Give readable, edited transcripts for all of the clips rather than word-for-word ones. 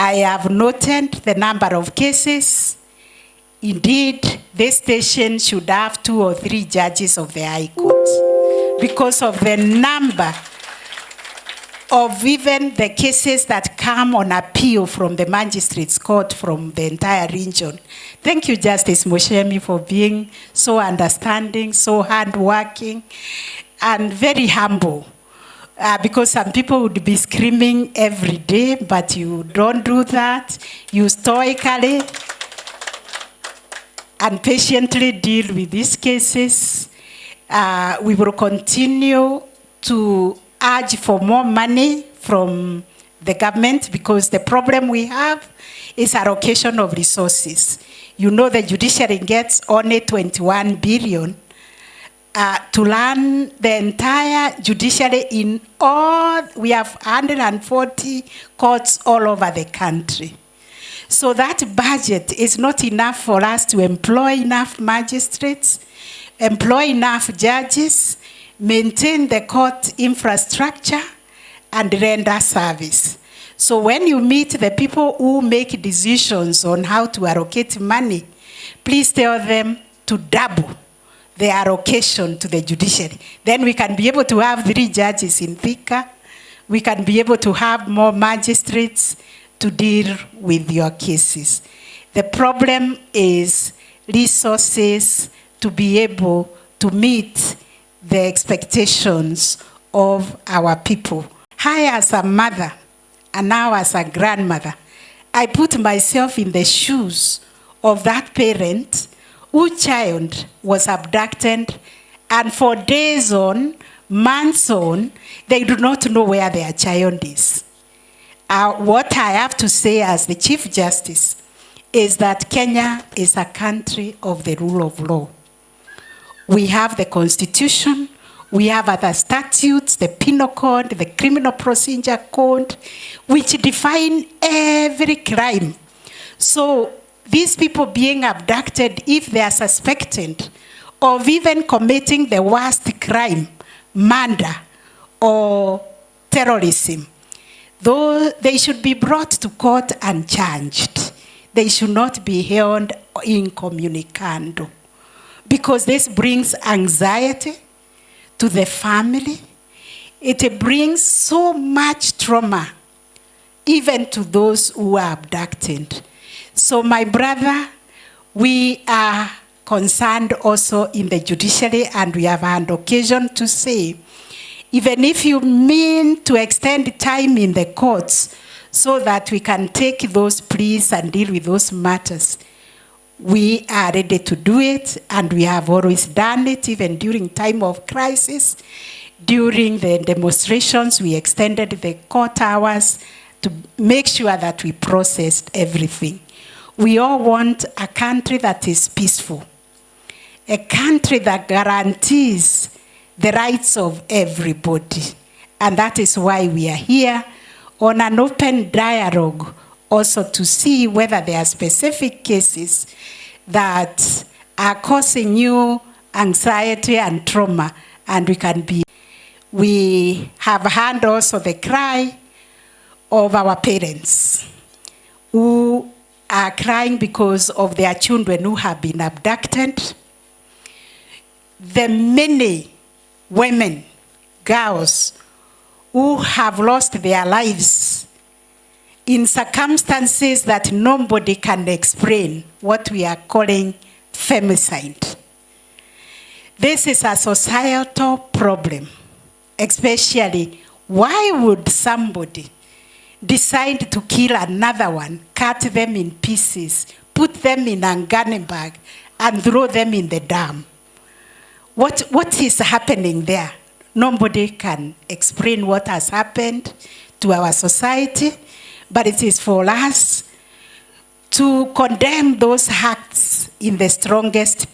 I have noted the number of cases. Indeed, this station should have 2 or 3 judges of the High Court because of the number of even the cases that come on appeal from the Magistrates Court from the entire region. Thank you, Justice Moshemi, for being so understanding, so hardworking, and very humble. Because some people would be screaming every day, but you don't do that. You stoically and patiently deal with these cases. We will continue to urge for more money from the government because the problem we have is allocation of resources. You know the judiciary gets only 21 billion to run the entire judiciary in all. We have 140 courts all over the country. So that budget is not enough for us to employ enough magistrates, employ enough judges, maintain the court infrastructure, and render service. So when you meet the people who make decisions on how to allocate money, please tell them to double the allocation to the judiciary. Then we can be able to have 3 judges in Thika. We can be able to have more magistrates to deal with your cases. The problem is resources to be able to meet the expectations of our people. I, as a mother, and now as a grandmother, I put myself in the shoes of that parent whose child was abducted, and for days on, months on, they do not know where their child is. What I have to say as the Chief Justice is that Kenya is a country of the rule of law. We have the Constitution, we have other statutes, the Penal Code, the Criminal Procedure Code, which define every crime. So these people being abducted, if they are suspected of even committing the worst crime, murder or terrorism, though they should be brought to court and charged. They should not be held incommunicado, because this brings anxiety to the family. It brings so much trauma even to those who are abducted. So my brother, we are concerned also in the judiciary, and we have had occasion to say, even if you mean to extend time in the courts so that we can take those pleas and deal with those matters, we are ready to do it, and we have always done it, even during time of crisis. During the demonstrations, we extended the court hours to make sure that we processed everything. We all want a country that is peaceful, a country that guarantees the rights of everybody. And that is why we are here on an open dialogue, also to see whether there are specific cases that are causing you anxiety and trauma, and we can be. We have heard also the cry of our parents who are crying because of their children who have been abducted. The many women, girls, who have lost their lives in circumstances that nobody can explain, what we are calling femicide. This is a societal problem, especially why would somebody decide to kill another one, cut them in pieces, put them in a gunny bag, and throw them in the dam? What is happening there? Nobody can explain what has happened to our society, but it is for us to condemn those acts in the strongest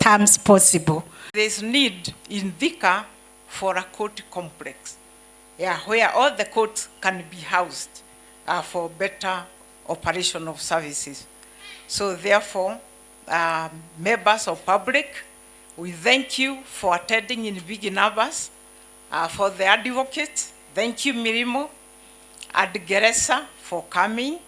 terms possible. There's need in Thika for a court complex, where all the courts can be housed for better operation of services. So therefore, members of public, we thank you for attending in big numbers. For the advocates, thank you Mirimo and Geresa for coming.